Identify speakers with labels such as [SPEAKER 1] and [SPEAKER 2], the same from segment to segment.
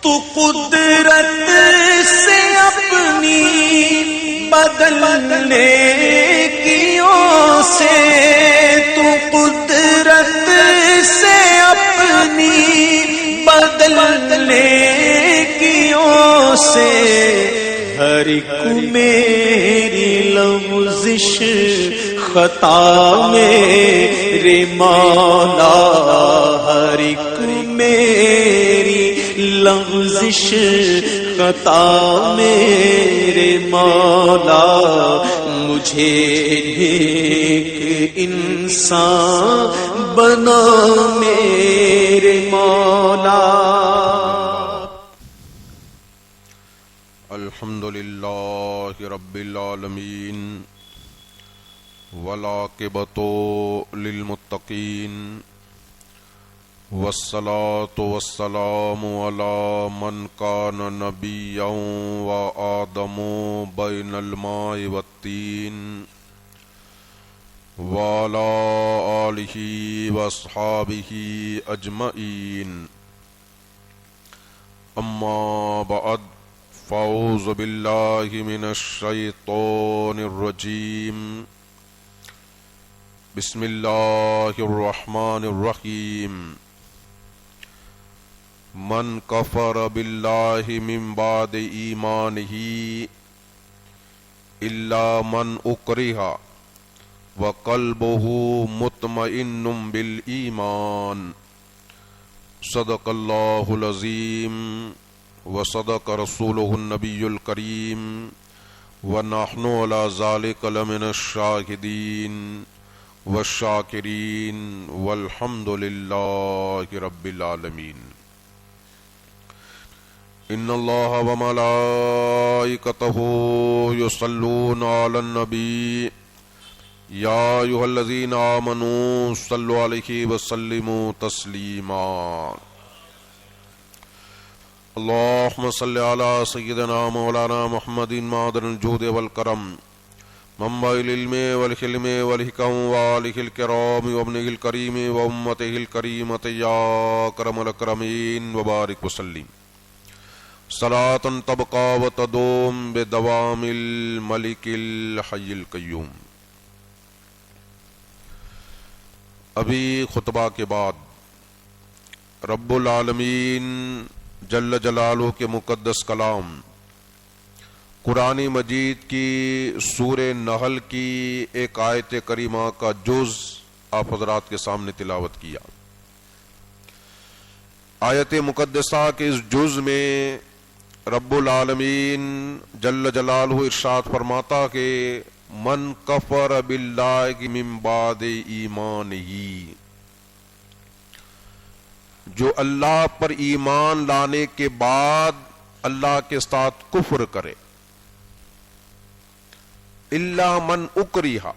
[SPEAKER 1] تو قدرت سے اپنی بدلنے کیوں سے، تو قدرت سے اپنی بدلنے کیوں سے، ہر ایک میری لغزش خطا میرے مولا، ہر ایک میری لغزش خطا میرے مولا، مجھے نیک انسان بنا میرے مولا۔
[SPEAKER 2] الحمدللہ رب العالمین والعاقبۃ للمتقین والصلاة والسلام علی من کان نبیا وآدم بین الماء والطین وعلی آلہ واصحابہ اجمعین، اما بعد، فاعوذ باللہ من الشیطان الرجیم، بسم اللہ الرحمن الرحیم۔ من کفر باللہ من بعد ایمانہ الا من اکرہ وقلبہ مطمئن بالایمان، صدق اللہ العظیم وصدق رسولہ النبی الکریم، ونحن علی ذلک لمن الشاہدین والشاکرین، والحمد للہ رب العالمین۔ ان اللہ وملائکتہ یصلون علی النبی، یا ایھا الذین آمنوا صلوا علیہ وسلموا تسلیما۔ اللہم صل علی سیدنا مولانا محمد معدن الجود والکرم، منبع العلم والحلم والحکم، وآلہ الکرام وابنہ الکریم وامتہ الکریمۃ یا اکرم الاکرمین، وبارک وسلم صلاۃ تبقی وتدوم بدوام الملک الحی القیوم۔ ابھی خطبہ کے بعد رب العالمین جل جلالہ کے مقدس کلام قرآن مجید کی سورہ نحل کی ایک آیت کریمہ کا جز آپ حضرات کے سامنے تلاوت کیا۔ آیت مقدسہ کے اس جز میں رب العالمین جل جلالہ ارشاد فرماتا کہ من کفر باللہ من بعد ایمانہ، جو اللہ پر ایمان لانے کے بعد اللہ کے ساتھ کفر کرے، الا من اکرہ،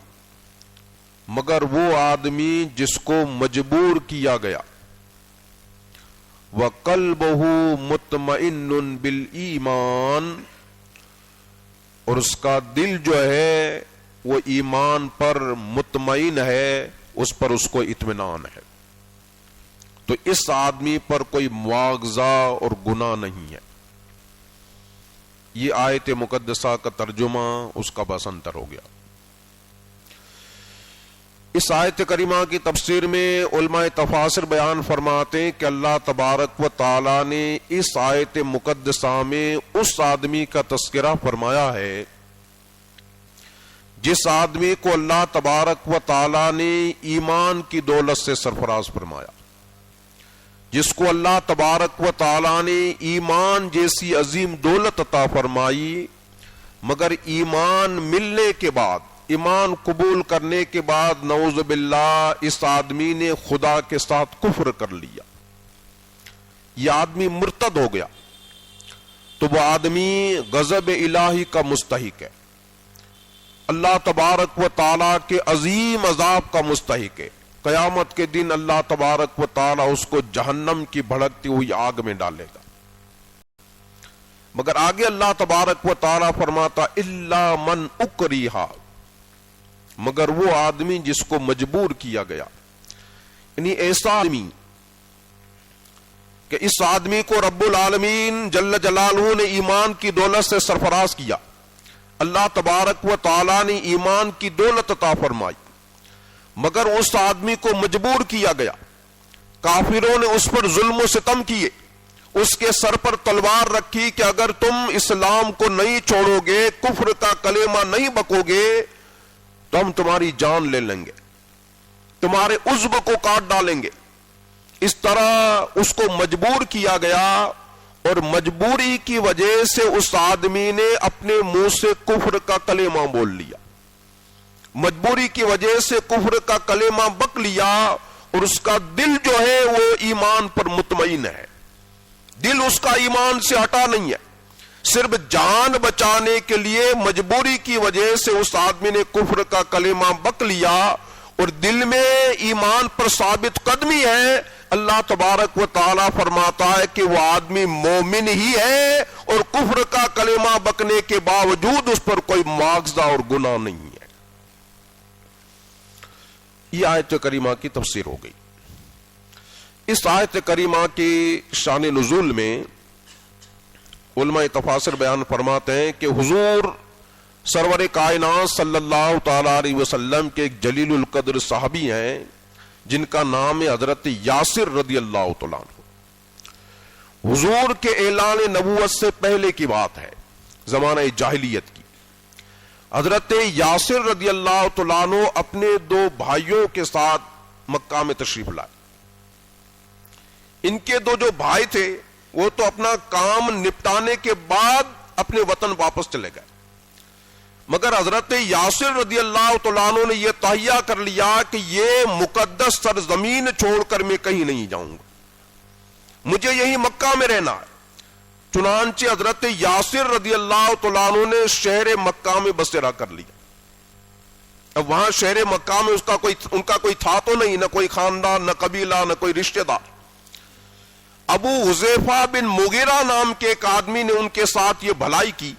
[SPEAKER 2] مگر وہ آدمی جس کو مجبور کیا گیا، وقلبہ مطمئن بالایمان، اور اس کا دل جو ہے وہ ایمان پر مطمئن ہے، اس پر اس کو اطمینان ہے، تو اس آدمی پر کوئی مواخذہ اور گناہ نہیں ہے۔ یہ آیت مقدسہ کا ترجمہ اس کا بس انتر ہو گیا۔ اس آیت کریمہ کی تفسیر میں علماء تفاسیر بیان فرماتے ہیں کہ اللہ تبارک و تعالی نے اس آیت مقدسہ میں اس آدمی کا تذکرہ فرمایا ہے جس آدمی کو اللہ تبارک و تعالی نے ایمان کی دولت سے سرفراز فرمایا، جس کو اللہ تبارک و تعالی نے ایمان جیسی عظیم دولت عطا فرمائی، مگر ایمان ملنے کے بعد، ایمان قبول کرنے کے بعد نعوذ باللہ اس آدمی نے خدا کے ساتھ کفر کر لیا، یہ آدمی مرتد ہو گیا، تو وہ آدمی غضب الہی کا مستحق ہے، اللہ تبارک و تعالی کے عظیم عذاب کا مستحق ہے۔ قیامت کے دن اللہ تبارک و تعالی اس کو جہنم کی بھڑکتی ہوئی آگ میں ڈالے گا۔ مگر آگے اللہ تبارک و تعالی فرماتا الا من اکرہ، مگر وہ آدمی جس کو مجبور کیا گیا، یعنی ایسا آدمی کہ اس آدمی کو رب العالمین جل جلالہ نے ایمان کی دولت سے سرفراز کیا، اللہ تبارک و تعالی نے ایمان کی دولت عطا فرمائی، مگر اس آدمی کو مجبور کیا گیا، کافروں نے اس پر ظلم و ستم کیے، اس کے سر پر تلوار رکھی کہ اگر تم اسلام کو نہیں چھوڑو گے، کفر کا کلمہ نہیں بکو گے تو ہم تمہاری جان لے لیں گے، تمہارے عضو کو کاٹ ڈالیں گے۔ اس طرح اس کو مجبور کیا گیا، اور مجبوری کی وجہ سے اس آدمی نے اپنے منہ سے کفر کا کلمہ بول لیا، مجبوری کی وجہ سے کفر کا کلمہ بک لیا، اور اس کا دل جو ہے وہ ایمان پر مطمئن ہے، دل اس کا ایمان سے ہٹا نہیں ہے، صرف جان بچانے کے لیے مجبوری کی وجہ سے اس آدمی نے کفر کا کلمہ بک لیا، اور دل میں ایمان پر ثابت قدمی ہے۔ اللہ تبارک و تعالی فرماتا ہے کہ وہ آدمی مومن ہی ہے، اور کفر کا کلمہ بکنے کے باوجود اس پر کوئی مواخذہ اور گناہ نہیں ہے۔ یہ آیت کریمہ کی تفسیر ہو گئی۔ اس آیت کریمہ کی شان نزول میں علماء تفاسیر بیان فرماتے ہیں کہ حضور سرور کائنات صلی اللہ تعالی علیہ وسلم کے ایک جلیل القدر صحابی ہیں جن کا نام ہے حضرت یاسر رضی اللہ تعالیٰ عنہ۔ حضور کے اعلان نبوت سے پہلے کی بات ہے، زمانہ جاہلیت کی۔ حضرت یاسر رضی اللہ تعالیٰ عنہ اپنے دو بھائیوں کے ساتھ مکہ میں تشریف لائے۔ ان کے دو جو بھائی تھے وہ تو اپنا کام نپٹانے کے بعد اپنے وطن واپس چلے گئے، مگر حضرت یاسر رضی اللہ تعالیٰ عنہ نے یہ تہیہ کر لیا کہ یہ مقدس سرزمین چھوڑ کر میں کہیں نہیں جاؤں گا، مجھے یہی مکہ میں رہنا ہے۔ چنانچہ حضرت یاسر رضی اللہ تعالیٰ عنہ نے شہر مکہ میں بسیرا کر لیا۔ اب وہاں شہر مکہ میں ان کا کوئی تھا تو نہیں، نہ کوئی خاندان، نہ قبیلہ، نہ کوئی رشتہ دار۔ ابو حذیفہ بن مغیرہ نام کے ایک آدمی نے ان کے ساتھ یہ بھلائی کی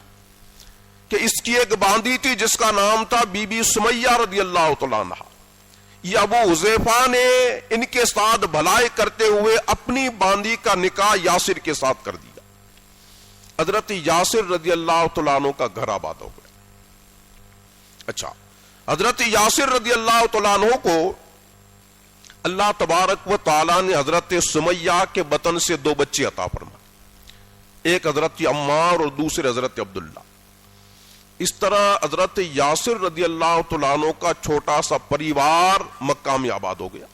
[SPEAKER 2] کہ اس کی ایک باندی تھی جس کا نام تھا بی بی سمیہ رضی اللہ تعالیٰ عنہ۔ یہ ابو حذیفہ نے ان کے ساتھ بھلائی کرتے ہوئے اپنی باندی کا نکاح یاسر کے ساتھ کر دیا۔ حضرت یاسر رضی اللہ تعالیٰ عنہ کا گھر آباد ہو گیا۔ اچھا، حضرت یاسر رضی اللہ تعالیٰ عنہ کو اللہ تبارک و تعالیٰ نے حضرت سمیہ کے بطن سے دو بچے عطا فرمائے، ایک حضرت عمار اور دوسرے حضرت عبداللہ۔ اس طرح حضرت یاسر رضی اللہ تعالیٰ عنہ کا چھوٹا سا پریوار مکہ میں آباد ہو گیا۔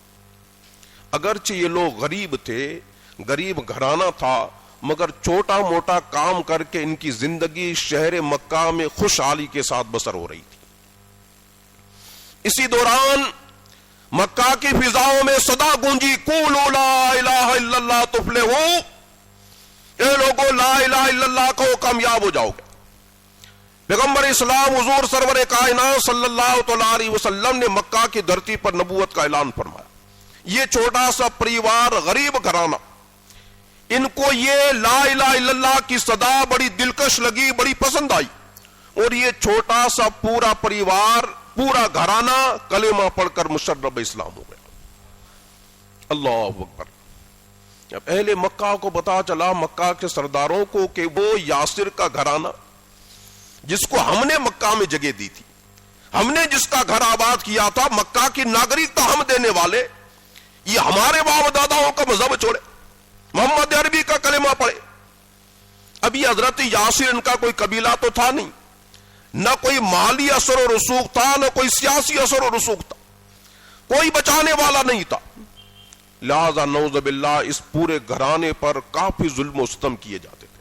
[SPEAKER 2] اگرچہ یہ لوگ غریب تھے، غریب گھرانہ تھا، مگر چھوٹا موٹا کام کر کے ان کی زندگی شہر مکہ میں خوشحالی کے ساتھ بسر ہو رہی تھی۔ اسی دوران مکہ کی فضاؤں میں صدا گونجی، قولوا لا الہ الا اللہ تفلحوا، اے لوگو لا الہ الا اللہ کو کامیاب ہو جاؤ گے۔ پیغمبر اسلام حضور سرور کائنات صلی اللہ تعالی علیہ وسلم نے مکہ کی دھرتی پر نبوت کا اعلان فرمایا۔ یہ چھوٹا سا پریوار، غریب گھرانہ، ان کو یہ لا الہ الا اللہ کی صدا بڑی دلکش لگی، بڑی پسند آئی، اور یہ چھوٹا سا پورا پریوار، پورا گھرانہ کلمہ پڑھ کر مشرب اسلام ہو گیا۔ اللہ اکبر۔ جب اہل مکہ کو پتا چلا، مکہ کے سرداروں کو، کہ وہ یاسر کا گھرانہ جس کو ہم نے مکہ میں جگہ دی تھی، ہم نے جس کا گھر آباد کیا تھا، مکہ کی ناگرکتا ہم دینے والے، یہ ہمارے باپ داداؤں کا مذہب چھوڑے، محمد عربی کا کلمہ پڑھے۔ اب یہ حضرت یاسر ان کا کوئی قبیلہ تو تھا نہیں، نہ کوئی مالی اثر و رسوخ تھا، نہ کوئی سیاسی اثر و رسوخ تھا، کوئی بچانے والا نہیں تھا، لہذا نعوذ باللہ اس پورے گھرانے پر کافی ظلم و ستم کیے جاتے تھے۔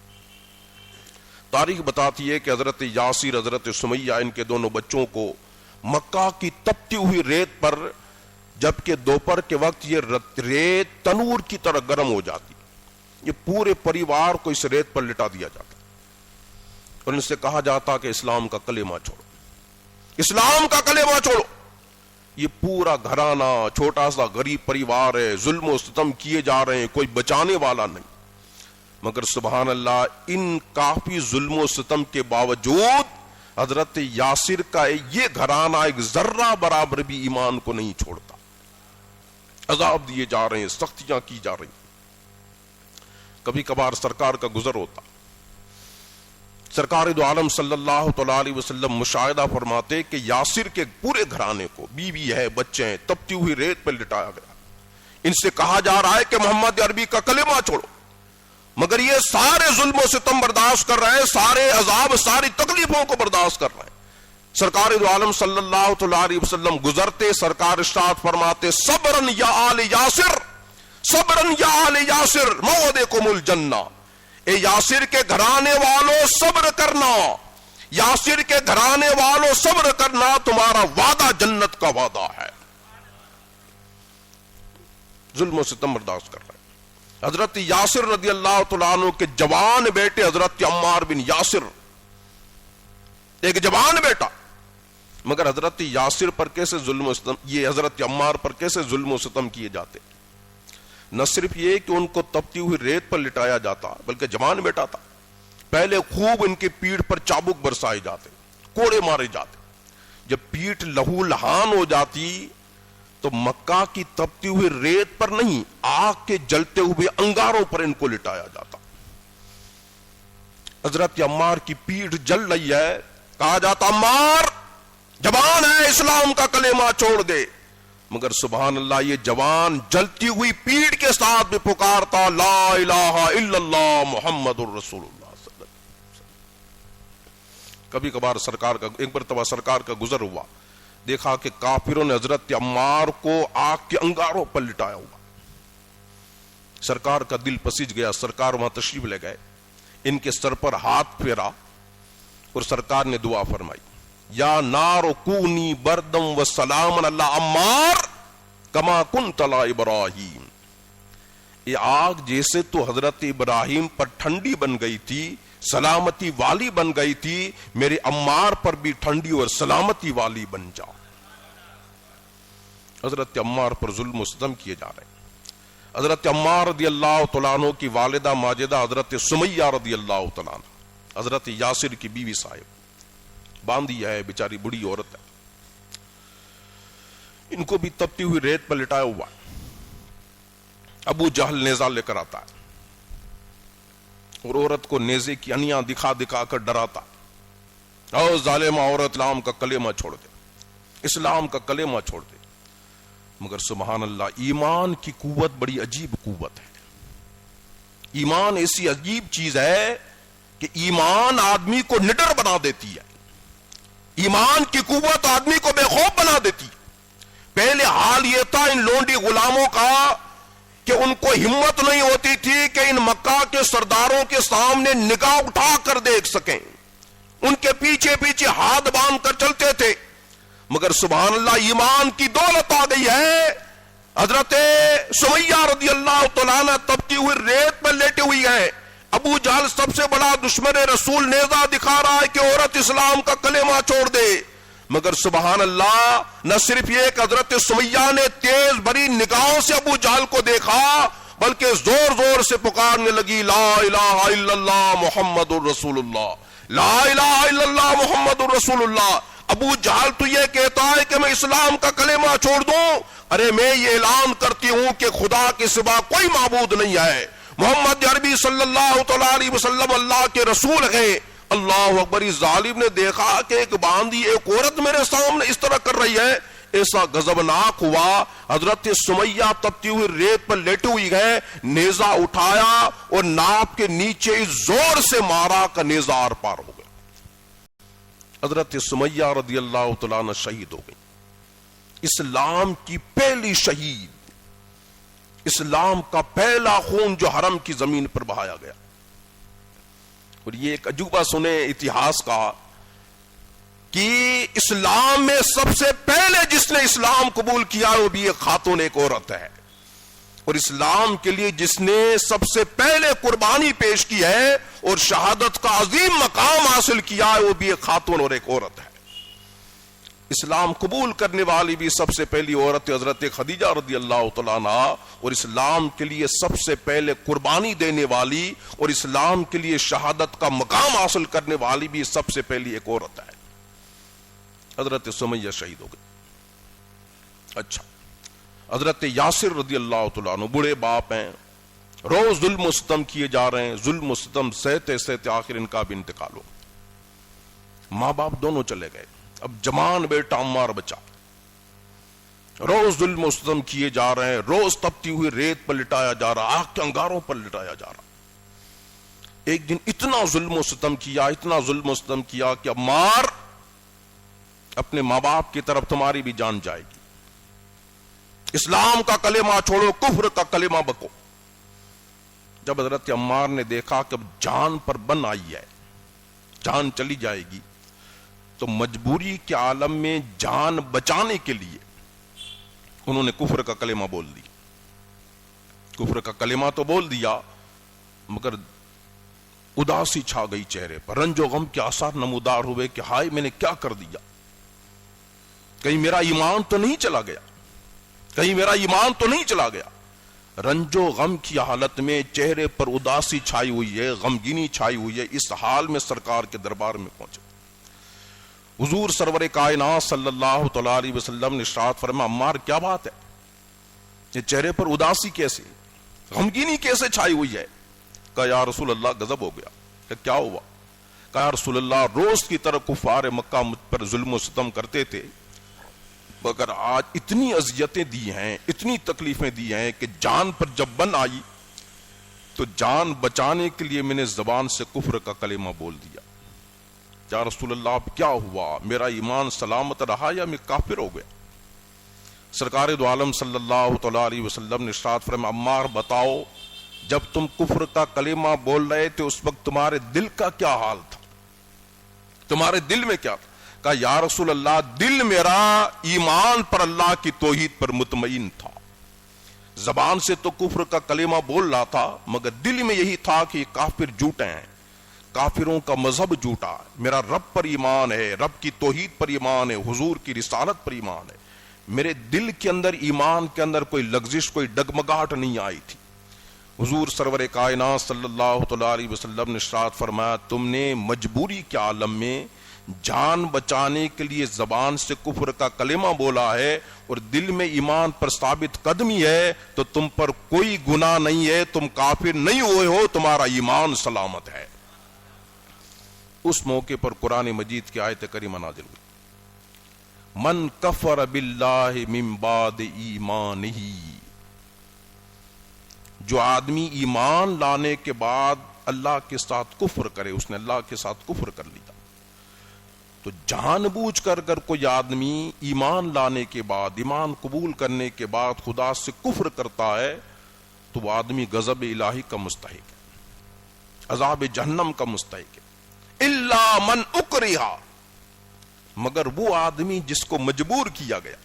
[SPEAKER 2] تاریخ بتاتی ہے کہ حضرت یاسر، حضرت سمیہ، ان کے دونوں بچوں کو مکہ کی تپتی ہوئی ریت پر، جبکہ دوپہر کے وقت یہ ریت تنور کی طرح گرم ہو جاتی، یہ پورے پریوار کو اس ریت پر لٹا دیا جاتا اور ان سے کہا جاتا کہ اسلام کا کلمہ چھوڑو، اسلام کا کلمہ چھوڑو۔ یہ پورا گھرانہ چھوٹا سا غریب پریوار ہے، ظلم و ستم کیے جا رہے ہیں، کوئی بچانے والا نہیں، مگر سبحان اللہ ان کافی ظلم و ستم کے باوجود حضرت یاسر کا یہ گھرانہ ایک ذرہ برابر بھی ایمان کو نہیں چھوڑتا۔ عذاب دیے جا رہے ہیں، سختیاں کی جا رہی ہیں۔ کبھی کبھار سرکار کا گزر ہوتا، سرکار دو عالم صلی اللہ تعالی علیہ وسلم مشاہدہ فرماتے کہ یاسر کے پورے گھرانے کو، بیوی ہے، بچے ہیں، تپتی ہوئی ریت پر لٹایا گیا، ان سے کہا جا رہا ہے کہ محمد عربی کا کلمہ چھوڑو، مگر یہ سارے ظلم و ستم برداشت کر رہے ہیں، سارے عذاب، ساری تکلیفوں کو برداشت کر رہے ہیں۔ سرکار دو عالم صلی اللہ تعالی علیہ وسلم گزرتے، سرکار ارشاد فرماتے صبرن یا آل یاسر، صبرن یا آل یاسر موعدکم الجنہ، اے یاسر کے گھرانے والوں صبر کرنا، یاسر کے گھرانے والوں صبر کرنا، تمہارا وعدہ جنت کا وعدہ ہے۔ ظلم و ستم برداشت کر رہے ہیں۔ حضرت یاسر رضی اللہ تعالیٰ عنہ کے جوان بیٹے حضرت عمار بن یاسر، ایک جوان بیٹا، مگر حضرت یاسر پر کیسے ظلم و ستم، یہ حضرت عمار پر کیسے ظلم و ستم کیے جاتے؟ نہ صرف یہ کہ ان کو تپتی ہوئی ریت پر لٹایا جاتا، بلکہ جوان بیٹا تھا، پہلے خوب ان کی پیٹھ پر چابک برسائے جاتے، کوڑے مارے جاتے، جب پیٹھ لہو لہان ہو جاتی تو مکہ کی تپتی ہوئی ریت پر نہیں، آگ کے جلتے ہوئے انگاروں پر ان کو لٹایا جاتا۔ حضرت عمار کی پیٹھ جل رہی ہے، کہا جاتا عمار جوان ہے، اسلام کا کلمہ چھوڑ دے، مگر سبحان اللہ یہ جوان جلتی ہوئی پیٹھ کے ساتھ بھی پکارتا لا الہ الا اللہ محمد الرسول اللہ صلی اللہ علیہ وسلم۔ کبھی کبھار سرکار کا، ایک مرتبہ سرکار کا گزر ہوا، دیکھا کہ کافروں نے حضرت عمار کو آگ کے انگاروں پر لٹایا ہوا، سرکار کا دل پسیج گیا، سرکار وہاں تشریف لے گئے، ان کے سر پر ہاتھ پھیرا اور سرکار نے دعا فرمائی یا نار کونی بردم و سلام علی عمار کما کنت علی ابراہیم، یہ آگ جیسے تو حضرت ابراہیم پر ٹھنڈی بن گئی تھی، سلامتی والی بن گئی تھی، میرے عمار پر بھی ٹھنڈی اور سلامتی والی بن جا۔ حضرت عمار پر ظلم و ستم کیے جا رہے ہیں۔ حضرت عمار رضی اللہ تعالیٰ عنہ کی والدہ ماجدہ حضرت سمیہ رضی اللہ تعالیٰ عنہ، حضرت یاسر کی بیوی صاحب، باندھی ہے، بیچاری بڑی عورت ہے، ان کو بھی تپتی ہوئی ریت پر لٹایا ہوا۔ ابو جہل نیزہ لے کر آتا ہے اور عورت کو نیزے کی انیاں دکھا دکھا کر ڈراتا، او ظالمہ عورت، اسلام کا کلمہ چھوڑ دے، اسلام کا کلمہ چھوڑ دے۔ مگر سبحان اللہ، ایمان کی قوت بڑی عجیب قوت ہے۔ ایمان ایسی عجیب چیز ہے کہ ایمان آدمی کو نڈر بنا دیتی ہے، ایمان کی قوت آدمی کو بے خوف بنا دیتی۔ پہلے حال یہ تھا ان لونڈی غلاموں کا کہ ان کو ہمت نہیں ہوتی تھی کہ ان مکہ کے سرداروں کے سامنے نگاہ اٹھا کر دیکھ سکیں، ان کے پیچھے پیچھے ہاتھ باندھ کر چلتے تھے، مگر سبحان اللہ ایمان کی دولت آ گئی ہے۔ حضرت سمیہ رضی اللہ تعالیٰ عنہ تپتی ہوئی ریت پر لیٹے ہوئی ہے، ابو جہل سب سے بڑا دشمن رسول نیزہ دکھا رہا ہے کہ عورت اسلام کا کلمہ چھوڑ دے، مگر سبحان اللہ نہ صرف یہ کہ حضرت سمیہ نے تیز بھری نگاہوں سے ابو جہل کو دیکھا، بلکہ زور زور سے پکارنے لگی لا الہ الا اللہ محمد الرسول اللہ، لا الہ الا اللہ محمد الرسول اللہ۔ ابو جہل تو یہ کہتا ہے کہ میں اسلام کا کلمہ چھوڑ دوں، ارے میں یہ اعلان کرتی ہوں کہ خدا کے سوا کوئی معبود نہیں ہے، محمد عربی صلی اللہ تعالی علیہ وسلم اللہ کے رسول ہیں۔ اللہ اکبر۔ اس ظالم نے دیکھا کہ ایک باندھی ایک عورت میرے سامنے اس طرح کر رہی ہے، ایسا غضبناک ہوا، حضرت سمیہ تپتی ہوئی ریت پر لیٹی ہوئی ہے، نیزہ اٹھایا اور ناپ کے نیچے زور سے مارا کا نیزہ آر پار ہو گیا۔ حضرت سمیہ رضی اللہ تعالیٰ عنہ شہید ہو گئی، اسلام کی پہلی شہید، اسلام کا پہلا خون جو حرم کی زمین پر بہایا گیا۔ اور یہ ایک عجوبہ سنے اتہاس کا کہ اسلام میں سب سے پہلے جس نے اسلام قبول کیا وہ بھی ایک خاتون، ایک عورت ہے، اور اسلام کے لیے جس نے سب سے پہلے قربانی پیش کی ہے اور شہادت کا عظیم مقام حاصل کیا ہے وہ بھی ایک خاتون اور ایک عورت ہے۔ اسلام قبول کرنے والی بھی سب سے پہلی عورت حضرت خدیجہ رضی اللہ تعالیٰ عنہ، اور اسلام کے لیے سب سے پہلے قربانی دینے والی اور اسلام کے لیے شہادت کا مقام حاصل کرنے والی بھی سب سے پہلی ایک عورت ہے۔ حضرت سمیہ شہید ہو گئی۔ اچھا، حضرت یاسر رضی اللہ تعالیٰ عنہ بڑے باپ ہیں، روز ظلم و ستم کیے جا رہے ہیں، ظلم و ستم سہتے سہتے آخر ان کا بھی انتقال ہو، ماں باپ دونوں چلے گئے، اب جوان بیٹا عمار بچا، روز ظلم و ستم کیے جا رہے ہیں، روز تپتی ہوئی ریت پر لٹایا جا رہا، آگ کے انگاروں پر لٹایا جا رہا۔ ایک دن اتنا ظلم و ستم کیا، اتنا ظلم و ستم کیا کہ عمار اپنے ماں باپ کی طرف تمہاری بھی جان جائے گی، اسلام کا کلمہ چھوڑو، کفر کا کلمہ بکو۔ جب حضرت عمار نے دیکھا کہ اب جان پر بن آئی ہے، جان چلی جائے گی، تو مجبوری کے عالم میں جان بچانے کے لیے انہوں نے کفر کا کلمہ بول دیا۔ کفر کا کلمہ تو بول دیا، مگر اداسی چھا گئی چہرے پر، رنج و غم کے آثار نمودار ہوئے کہ ہائے میں نے کیا کر دیا، کہیں میرا ایمان تو نہیں چلا گیا، کہیں میرا ایمان تو نہیں چلا گیا۔ رنج و غم کی حالت میں چہرے پر اداسی چھائی ہوئی ہے، غمگینی چھائی ہوئی ہے، اس حال میں سرکار کے دربار میں پہنچے۔ حضور سرور کائنات صلی اللہ تعالی علیہ وسلم نے ارشاد فرمایا، عمار کیا بات ہے، یہ چہرے پر اداسی کیسے، غمگینی کیسے چھائی ہوئی ہے؟ کہا یا رسول اللہ گزب ہو گیا۔ کہ کیا ہوا؟ کہا یا رسول اللہ روز کی طرح کفار مکہ مجھ پر ظلم و ستم کرتے تھے، مگر آج اتنی اذیتیں دی ہیں، اتنی تکلیفیں دی ہیں کہ جان پر جب بن آئی تو جان بچانے کے لیے میں نے زبان سے کفر کا کلمہ بول دیا۔ یا رسول اللہ اب کیا ہوا، میرا ایمان سلامت رہا یا میں کافر ہو گیا؟ سرکار دو عالم صلی اللہ تعالی علیہ وسلم نے ارشاد فرمایا، عمار بتاؤ جب تم کفر کا کلمہ بول رہے تھے اس وقت تمہارے دل کا کیا حال تھا، تمہارے دل میں کیا تھا؟ کہا یا رسول اللہ دل میرا ایمان پر، اللہ کی توحید پر مطمئن تھا، زبان سے تو کفر کا کلمہ بول رہا تھا مگر دل میں یہی تھا کہ یہ کافر جھوٹے ہیں، کافروں کا مذہب جھوٹا ہے، میرا رب پر ایمان ہے، رب کی توحید پر ایمان ہے، حضور کی رسالت پر ایمان ہے، میرے دل کے اندر ایمان کے اندر کوئی لغزش، کوئی ڈگمگاہٹ نہیں آئی تھی۔ حضور سرور کائنات صلی اللہ تعالی علیہ وسلم نے ارشاد فرمایا، تم نے مجبوری کے عالم میں جان بچانے کے لیے زبان سے کفر کا کلمہ بولا ہے اور دل میں ایمان پر ثابت قدمی ہے، تو تم پر کوئی گناہ نہیں ہے، تم کافر نہیں ہوئے ہو، تمہارا ایمان سلامت ہے۔ اس موقع پر قرآن مجید کی آیت کریمہ نازل ہوئی، من کفر باللہ من بعد ایمانہ، جو آدمی ایمان لانے کے بعد اللہ کے ساتھ کفر کرے، اس نے اللہ کے ساتھ کفر کر لیا، تو جان بوجھ کر اگر کوئی آدمی ایمان لانے کے بعد، ایمان قبول کرنے کے بعد خدا سے کفر کرتا ہے تو وہ آدمی غضب الہی کا مستحق ہے، عذاب جہنم کا مستحق ہے۔ الا من اکرہ، مگر وہ آدمی جس کو مجبور کیا گیا،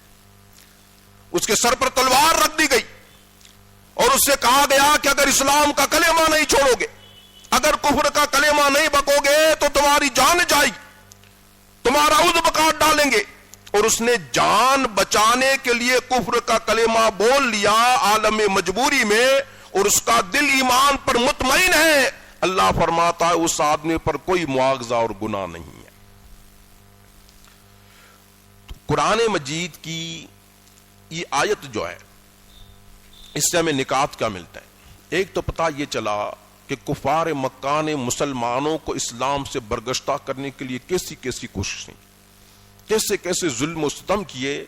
[SPEAKER 2] اس کے سر پر تلوار رکھ دی گئی اور اس سے کہا گیا کہ اگر اسلام کا کلمہ نہیں چھوڑو گے، اگر کفر کا کلمہ نہیں بکو گے تو تمہاری جان جائے گی، تمہارا عضو کاٹ ڈالیں گے، اور اس نے جان بچانے کے لیے کفر کا کلمہ بول لیا عالم مجبوری میں، اور اس کا دل ایمان پر مطمئن ہے، اللہ فرماتا ہے اس آدمی پر کوئی مواخذہ اور گناہ نہیں ہے۔ قرآن مجید کی یہ آیت جو ہے، اس سے ہمیں نکات کیا ملتا ہے؟ ایک تو پتہ یہ چلا کہ کفار مکہ نے مسلمانوں کو اسلام سے برگشتہ کرنے کے لیے کیسی کیسی کوششیں، کیسے کیسے ظلم و ستم کیے،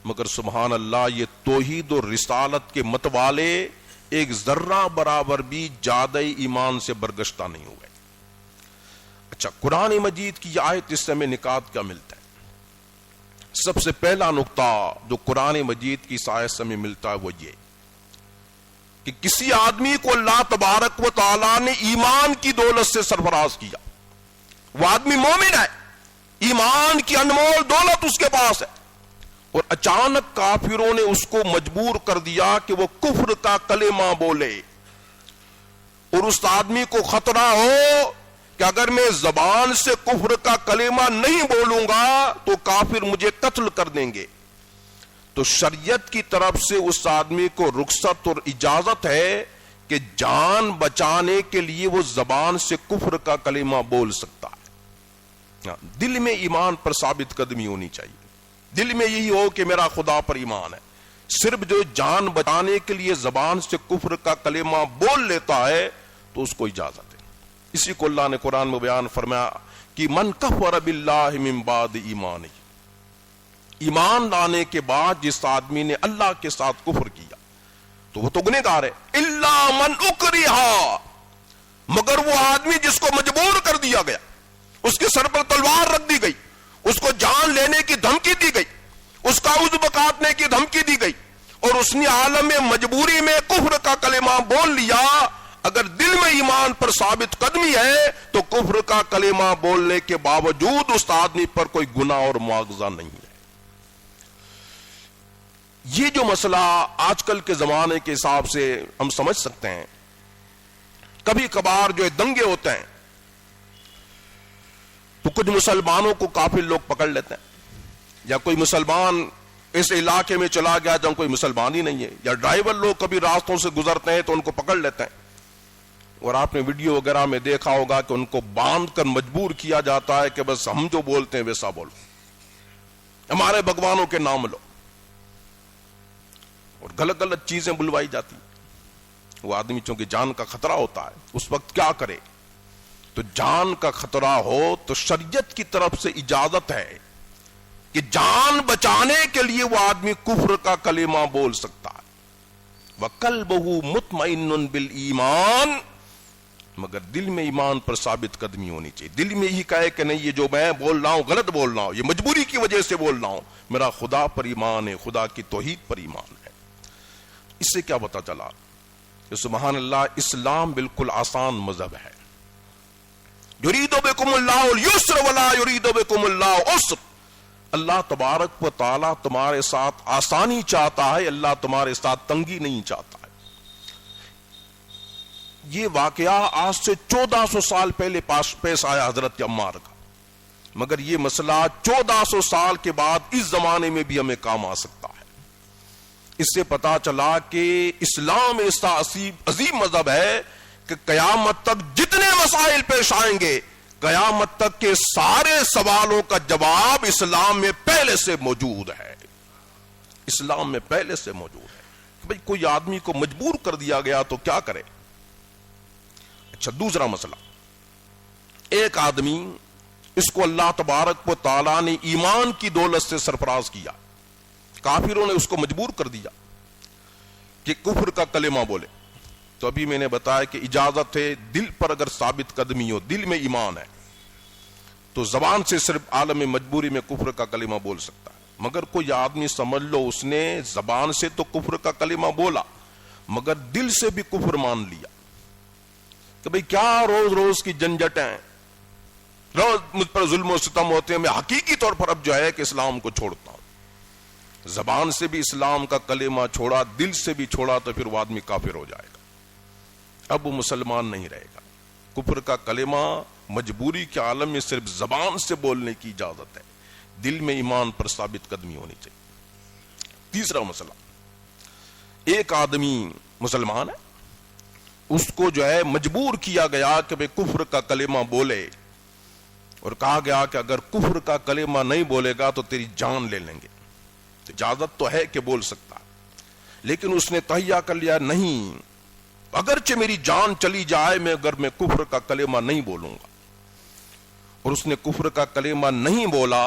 [SPEAKER 2] مگر سبحان اللہ یہ توحید اور رسالت کے متوالے ایک ذرہ برابر بھی زیادہ ایمان سے برگشتہ نہیں ہوئے۔ اچھا، قرآن مجید کی یہ آیت، اس سے ہمیں نکات کیا ملتا ہے؟ سب سے پہلا نقطہ جو قرآن مجید کی اس آیت سے ہمیں ملتا ہے وہ یہ کہ کسی آدمی کو اللہ تبارک و تعالی نے ایمان کی دولت سے سرفراز کیا، وہ آدمی مومن ہے، ایمان کی انمول دولت اس کے پاس ہے، اور اچانک کافروں نے اس کو مجبور کر دیا کہ وہ کفر کا کلمہ بولے، اور اس آدمی کو خطرہ ہو کہ اگر میں زبان سے کفر کا کلمہ نہیں بولوں گا تو کافر مجھے قتل کر دیں گے، تو شریعت کی طرف سے اس آدمی کو رخصت اور اجازت ہے کہ جان بچانے کے لیے وہ زبان سے کفر کا کلمہ بول سکتا ہے۔ دل میں ایمان پر ثابت قدمی ہونی چاہیے، دل میں یہی ہو کہ میرا خدا پر ایمان ہے، صرف جو جان بچانے کے لیے زبان سے کفر کا کلمہ بول لیتا ہے تو اس کو اجازت ہے. اسی کو اللہ نے قرآن میں بیان فرمایا کہ من کفر باللہ من بعد ایمانہ، ایمان لانے کے بعد جس آدمی نے اللہ کے ساتھ کفر کیا تو وہ تو گنہگار ہے. الا من اکرہ، مگر وہ آدمی جس کو مجبور کر دیا گیا، اس کے سر پر تلوار رکھ دی گئی، اس کو جان لینے کی دھمکی دی گئی، اس کا عضو کاٹنے کی دھمکی دی گئی، اور اس نے عالم مجبوری میں کفر کا کلمہ بول لیا. اگر دل میں ایمان پر ثابت قدمی ہے تو کفر کا کلمہ بولنے کے باوجود اس آدمی پر کوئی گناہ اور مواخذہ نہیں ہے. یہ جو مسئلہ آج کل کے زمانے کے حساب سے ہم سمجھ سکتے ہیں، کبھی کبھار جو دنگے ہوتے ہیں تو کچھ مسلمانوں کو کافر لوگ پکڑ لیتے ہیں، یا کوئی مسلمان اس علاقے میں چلا گیا جہاں کوئی مسلمان ہی نہیں ہے، یا ڈرائیور لوگ کبھی راستوں سے گزرتے ہیں تو ان کو پکڑ لیتے ہیں. اور آپ نے ویڈیو وغیرہ میں دیکھا ہوگا کہ ان کو باندھ کر مجبور کیا جاتا ہے کہ بس ہم جو بولتے ہیں ویسا بولو، ہمارے بھگوانوں کے نام لو، اور غلط غلط چیزیں بلوائی جاتی. وہ آدمی چونکہ جان کا خطرہ ہوتا ہے اس وقت کیا کرے؟ تو جان کا خطرہ ہو تو شریعت کی طرف سے اجازت ہے کہ جان بچانے کے لیے وہ آدمی کفر کا کلمہ بول سکتا ہے. وَقَلْبُهُ مُطْمَئِنٌ بِالْإِيمَانِ، مگر دل میں ایمان پر ثابت قدمی ہونی چاہیے. دل میں ہی کہے کہ نہیں، یہ جو میں بول رہا ہوں غلط بول رہا ہوں، یہ مجبوری کی وجہ سے بول رہا ہوں، میرا خدا پر ایمان ہے، خدا کی توحید پر ایمان ہے. اس سے کیا پتا چلا کہ سبحان اللہ، اسلام بالکل آسان مذہب ہے. یرید بکم اللہ الیسر ولا یرید بکم اللہ العسر. اللہ تبارک و تعالی تمہارے ساتھ آسانی چاہتا ہے، اللہ تمہارے ساتھ تنگی نہیں چاہتا ہے. یہ واقعہ آج سے 1400 سال پہلے پیش آیا حضرت عمار کا، مگر یہ مسئلہ 1400 سال کے بعد اس زمانے میں بھی ہمیں کام آ سکتا ہے. اس سے پتا چلا کہ اسلام ایسا عظیم مذہب ہے کہ قیامت تک جتنے مسائل پیش آئیں گے، قیامت تک کے سارے سوالوں کا جواب اسلام میں پہلے سے موجود ہے. اسلام میں پہلے سے موجود ہے. بھئی کوئی آدمی کو مجبور کر دیا گیا تو کیا کرے؟ اچھا، دوسرا مسئلہ، ایک آدمی، اس کو اللہ تبارک و تعالیٰ نے ایمان کی دولت سے سرفراز کیا، کافروں نے اس کو مجبور کر دیا کہ کفر کا کلمہ بولے. تو ابھی میں نے بتایا کہ اجازت ہے، دل پر اگر ثابت قدمی ہو، دل میں ایمان ہے تو زبان سے صرف عالم مجبوری میں کفر کا کلمہ بول سکتا ہے. مگر کوئی آدمی سمجھ لو اس نے زبان سے تو کفر کا کلمہ بولا مگر دل سے بھی کفر مان لیا کہ بھئی کیا روز روز کی جھنجھٹیں، روز مجھ پر ظلم و ستم ہوتے ہیں، میں حقیقی طور پر اب جو ہے کہ اسلام کو چھوڑتا ہوں. زبان سے بھی اسلام کا کلمہ چھوڑا، دل سے بھی چھوڑا، تو پھر وہ آدمی کافر ہو جائے گا، اب وہ مسلمان نہیں رہے گا. کفر کا کلمہ مجبوری کے عالم میں صرف زبان سے بولنے کی اجازت ہے، دل میں ایمان پر ثابت قدمی ہونی چاہیے. تیسرا مسئلہ، ایک آدمی مسلمان ہے، اس کو جو ہے مجبور کیا گیا کہ بھئی کفر کا کلمہ بولے، اور کہا گیا کہ اگر کفر کا کلمہ نہیں بولے گا تو تیری جان لے لیں گے. اجازت تو ہے کہ بول سکتا، لیکن اس نے تہیہ کر لیا نہیں، اگرچہ میری جان چلی جائے اگر میں کفر کا کلمہ نہیں بولوں گا. اور اس نے کفر کا کلمہ نہیں بولا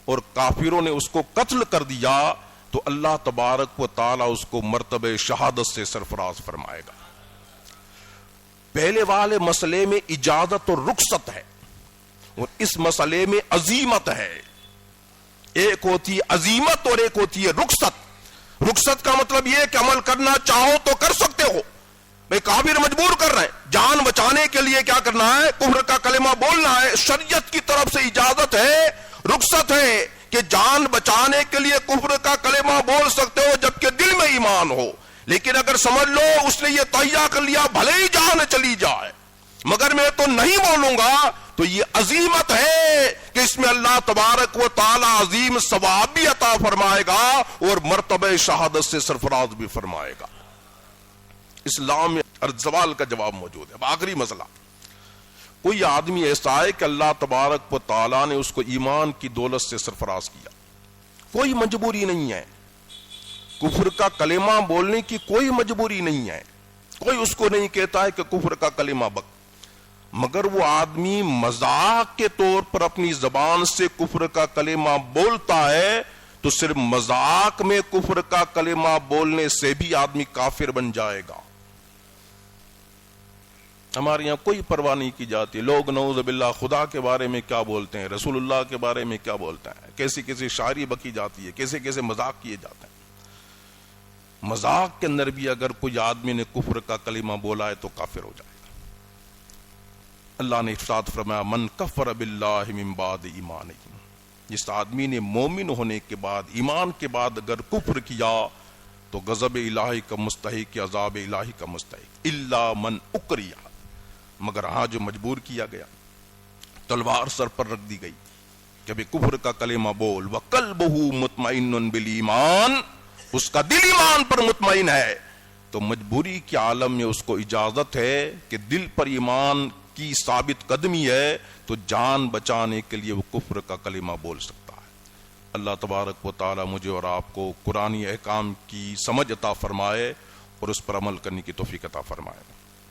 [SPEAKER 2] اور کافروں نے اس کو قتل کر دیا تو اللہ تبارک و تعالی اس کو مرتبہ شہادت سے سرفراز فرمائے گا. پہلے والے مسئلے میں اجازت اور رخصت ہے، اور اس مسئلے میں عزیمت ہے. ایک ہوتی ہے عزیمت اور ایک ہوتی ہے رخصت. رخصت کا مطلب یہ کہ عمل کرنا چاہو تو کر سکتے ہو. بھئی کافر مجبور کر رہے ہیں، جان بچانے کے لیے کیا کرنا ہے؟ کفر کا کلمہ بولنا ہے. شریعت کی طرف سے اجازت ہے، رخصت ہے کہ جان بچانے کے لیے کفر کا کلمہ بول سکتے ہو جبکہ دل میں ایمان ہو. لیکن اگر سمجھ لو اس نے یہ تہیہ کر لیا بھلے ہی جان چلی جائے مگر میں تو نہیں بولوں گا، تو یہ عظیمت ہے کہ اس میں اللہ تبارک و تعالی عظیم ثواب بھی عطا فرمائے گا اور مرتبہ شہادت سے سرفراز بھی فرمائے گا. اسلام میں ہر سوال کا جواب موجود ہے. اب آخری مسئلہ، کوئی آدمی ایسا ہے کہ اللہ تبارک و تعالی نے اس کو ایمان کی دولت سے سرفراز کیا، کوئی مجبوری نہیں ہے، کفر کا کلمہ بولنے کی کوئی مجبوری نہیں ہے، کوئی اس کو نہیں کہتا ہے کہ کفر کا کلمہ بک، مگر وہ آدمی مذاق کے طور پر اپنی زبان سے کفر کا کلمہ بولتا ہے تو صرف مذاق میں کفر کا کلمہ بولنے سے بھی آدمی کافر بن جائے گا۔ ہمارے یہاں کوئی پرواہ نہیں کی جاتی، لوگ نعوذ باللہ خدا کے بارے میں کیا بولتے ہیں، رسول اللہ کے بارے میں کیا بولتے ہیں، کیسی کیسی شاعری بکی جاتی ہے، کیسے کیسے مذاق کیے جاتے ہیں۔ مذاق کے اندر بھی اگر کوئی آدمی نے کفر کا کلمہ بولا ہے تو کافر ہو جائے گا۔ اللہ نے ارشاد فرمایا من کفر باللہ من بعد ایمانہ، جس آدمی نے مومن ہونے کے بعد، ایمان کے بعد اگر کفر کیا تو غضب الہی کا مستحق، عذاب الہی کا مستحق، الا من اکریہ، مگر ہاں جو مجبور کیا گیا، تلوار سر پر رکھ دی گئی کہ بے کفر کا کلمہ بول، وقلبہ مطمئن بالایمان، اس کا دل ایمان پر مطمئن ہے، تو مجبوری کے عالم میں اس کو اجازت ہے کہ دل پر ایمان کی ثابت قدمی ہے تو جان بچانے کے لیے وہ کفر کا کلمہ بول سکتا ہے۔ اللہ تبارک و تعالی مجھے اور آپ کو قرآنی احکام کی سمجھ عطا فرمائے اور اس پر عمل کرنے کی توفیق عطا فرمائے۔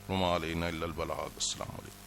[SPEAKER 2] وما علینا الا البلاغ۔ السلام علیکم۔